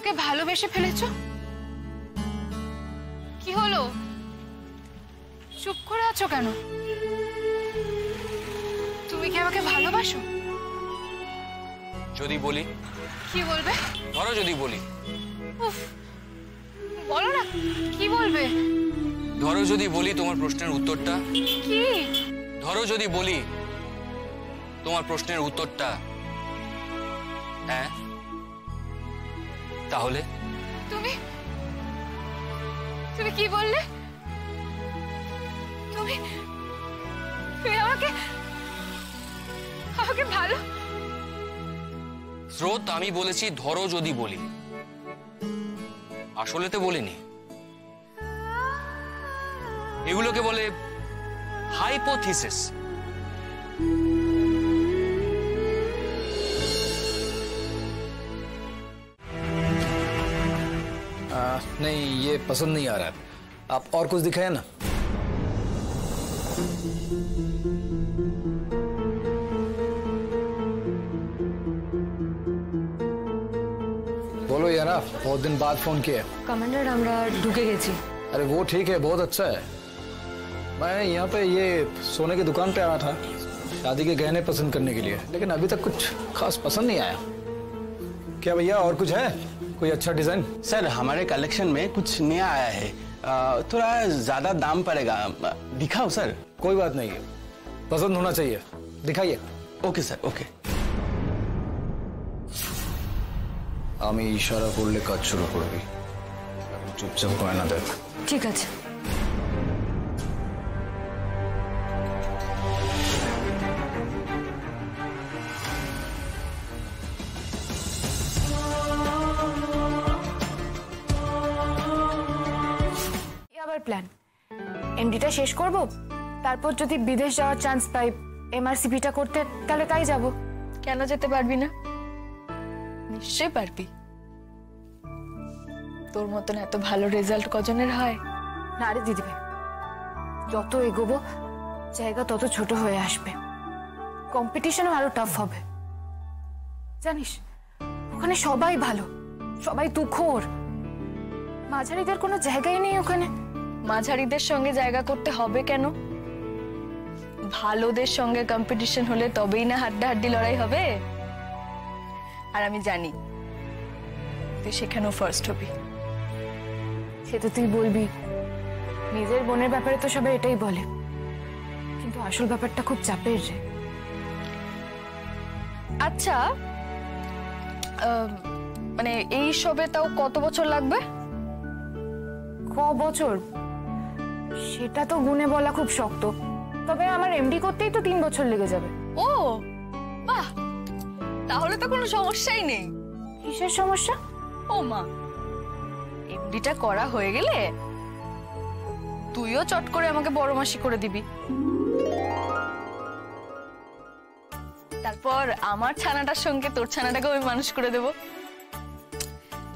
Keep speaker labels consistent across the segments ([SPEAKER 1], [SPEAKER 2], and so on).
[SPEAKER 1] আমাকে ভালোবেসে ফেলেছো? কি হলো, চুপ করে আছো কেন? তুমি কি আমাকে ভালোবাসো?
[SPEAKER 2] যদি বলি?
[SPEAKER 1] কি বলবে?
[SPEAKER 2] ধরো যদি বলি।
[SPEAKER 1] উফ, বলো না, কি বলবে?
[SPEAKER 2] ধরো যদি বলি তোমার প্রশ্নের উত্তরটা।
[SPEAKER 1] কি?
[SPEAKER 2] ধরো যদি বলি তোমার প্রশ্নের উত্তরটা হ্যাঁ, তাহলে?
[SPEAKER 1] তুমি তুমি কি বললে? তুমি তুমি আমাকে আমাকে ভালো?
[SPEAKER 2] স্রোত, আমি বলেছি ধরো যদি বলি, আসলে তো বলিনি। এগুলোকে বলে হাইপোথিসিস।
[SPEAKER 3] नहीं, ये पसंद नहीं आ रहा है। आप और कुछ दिखाए ना। बोलो यार, बहुत दिन बाद फोन किया।
[SPEAKER 4] कमांडर, আমরা ঢুকে গেছি।
[SPEAKER 3] अरे वो ठीक है, बहुत अच्छा है। मैं यहाँ पे ये सोने की दुकान पे आया था शादी के गहने पसंद करने के लिए, लेकिन अभी तक कुछ खास पसंद नहीं आया। क्या भैया और कुछ है? कोई अच्छा डिजाइन?
[SPEAKER 5] सर, हमारे कलेक्शन में कुछ नया आया है, थोड़ा ज्यादा दाम पड़ेगा, दिखाओ सर।
[SPEAKER 3] कोई बात नहीं है, पसंद होना चाहिए, दिखाइए।
[SPEAKER 5] Okay sir, okay.
[SPEAKER 3] আমি ইশারা করলে কাজ শুরু করবি, চুপচাপ গয়না দেখ।
[SPEAKER 4] ঠিক আছে। আবার প্ল্যান, এমডিটা শেষ করব, তারপর যদি বিদেশ যাওয়ার চান্স পাই এমআরসিপিটা করতে, তাহলে তাই যাব।
[SPEAKER 1] কেন যেতে পারবি না? নিশ্চয়ই পারবি। তোর মতন এত ভালো রেজাল্ট কজনের হয়?
[SPEAKER 4] না রে দিদিভাই, যত এগোবো জায়গা তত ছোট হয়ে আসবে, কম্পিটিশনও আরো টাফ হবে। জানিস, ওখানে সবাই ভালো, সবাই তুখোর, মাঝারিদের কোনো জায়গাই নেই ওখানে।
[SPEAKER 1] মাঝারিদের সঙ্গে জায়গা করতে হবে কেন? ভালোদের সঙ্গে কম্পিটিশন হলে তবেই না হাড্ডাহাড্ডি লড়াই হবে। আর আমি জানি তুই সেখানেও ফার্স্ট হবি।
[SPEAKER 4] সে তো তুই বলবি, নিজের বোনের ব্যাপারে তো সবাই এটাই বলে, কিন্তু আসল ব্যাপারটা খুব চাপের রে।
[SPEAKER 1] আচ্ছা, মানে এই সবে তাও কত বছর লাগবে?
[SPEAKER 4] ক বছর সেটা তো গুনে বলা খুব শক্ত, তবে আমার এমডি করতেই তো 3 বছর লেগে যাবে।
[SPEAKER 1] ও বাহ, তাহলে তো কোনো সমস্যাই নেই।
[SPEAKER 4] কিসের সমস্যা?
[SPEAKER 1] ও মা, এমডিটা করা হয়ে গেলে তুইও চট করে আমাকে বড় মাসি করে দিবি, তারপর আমার ছানাটার সঙ্গে তোর ছানাটাকে আমি মানুষ করে দেব।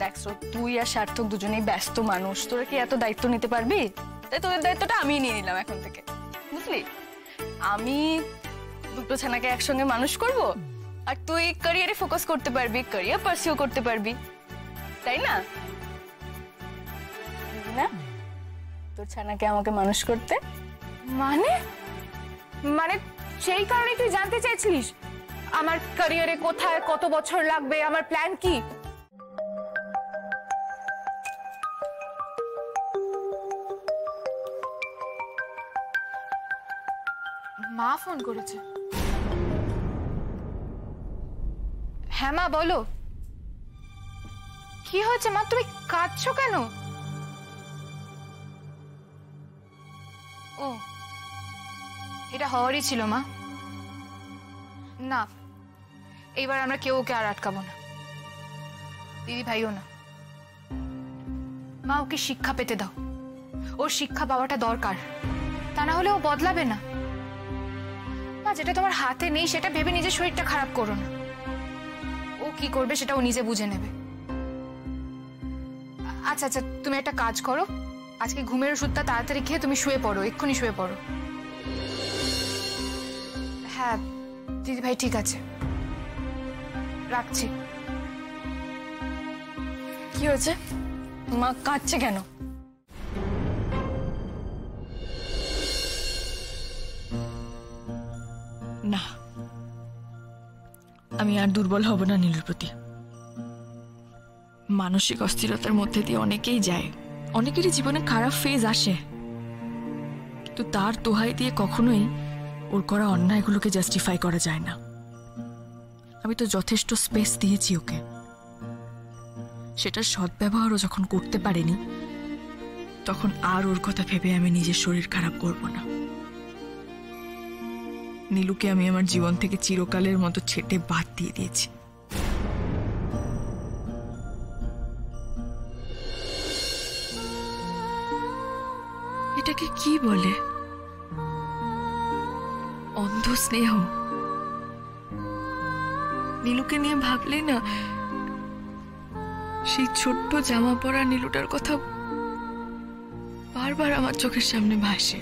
[SPEAKER 1] দেখ, তুই আর সার্থক দুজনেই ব্যস্ত মানুষ, তোরা কি এত দায়িত্ব নিতে পারবি? তাই তোদের দায়িত্বটা আমি নিয়ে নিলাম এখন থেকে, বুঝলি? আমি দুটো ছানাকে একসঙ্গে মানুষ করব, আর তুই ক্যারিয়ারে ফোকাস করতে পারবি, ক্যারিয়ার পারসিউ করতে পারবি, তাই না? না, তোর ছানাকে আমাকে মানুষ করতে
[SPEAKER 4] মানে মানে সেই কারণে তুই জানতে চাইছিলিস আমার ক্যারিয়ারে কোথায় কত বছর লাগবে, আমার প্ল্যান কি?
[SPEAKER 1] মা ফোন করেছে। হ্যাঁ মা, বলো। কি হয়েছে মা, তুমি কাঁদছো কেন? ও, এটা হওয়ারই ছিল মা। না, এইবার আমরা কেউ ওকে আর আটকাবো না, দিদি ভাইও না। মা, ওকে শিক্ষা পেতে দাও, ওর শিক্ষা পাওয়াটা দরকার, তা না হলে ও বদলাবে না। মা, যেটা তোমার হাতে নেই সেটা ভেবে নিজের শরীরটা খারাপ করো না। ও কি করবে সেটা ও নিজে বুঝে নেবে। আচ্ছা আচ্ছা, তুমি একটা কাজ করো, আজকে ঘুমের ওষুধটা তাড়াতাড়ি খেয়ে তুমি শুয়ে পড়ো, এক্ষুনি শুয়ে পড়ো। হ্যাঁ দিদি ভাই, ঠিক আছে, রাখছি। কি হয়েছে? মা কাঁদছে কেন?
[SPEAKER 6] না, আমি আর দুর্বল হব না নীলুর প্রতি। মানসিক অস্থিরতার মধ্যে দিয়ে অনেকেই যায়, অনেকেরই জীবনে খারাপ ফেজ আসে, কিন্তু তার দোহাই দিয়ে কখনোই ওর করা অন্যায়গুলোকে জাস্টিফাই করা যায় না। আমি তো যথেষ্ট স্পেস দিয়েছি ওকে, সেটার সদ্ব্যবহারও যখন করতে পারেনি, তখন আর ওর কথা ভেবে আমি নিজের শরীর খারাপ করব না। নীলুকে আমি আমার জীবন থেকে চিরকালের মতো ছেটে বাদ দিয়ে দিয়েছি। এটাকে কি বলে? অন্ধ স্নেহ। নীলুকে নিয়ে ভাবলে না সেই ছোট্ট জামা পরা নীলুটার কথা বারবার আমার চোখের সামনে ভাসে।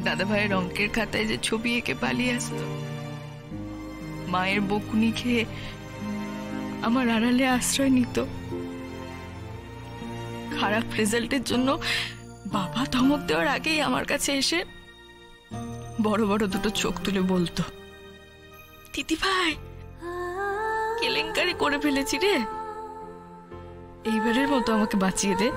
[SPEAKER 6] দাদা ভাইয়ের অঙ্কের খাতায় যে ছবি এঁকে পালিয়ে আসতো, মায়ের বকুনি খেয়ে আমার আড়ালে আশ্রয় নিত, খারাপ রেজাল্টের জন্য বাবা ধমক দেওয়ার আগেই আমার কাছে এসে বড় বড় দুটো চোখ তুলে বলতো, দিদি ভাই কেলেঙ্কারি করে ফেলেছি রে, এইবারের মতো আমাকে বাঁচিয়ে দে।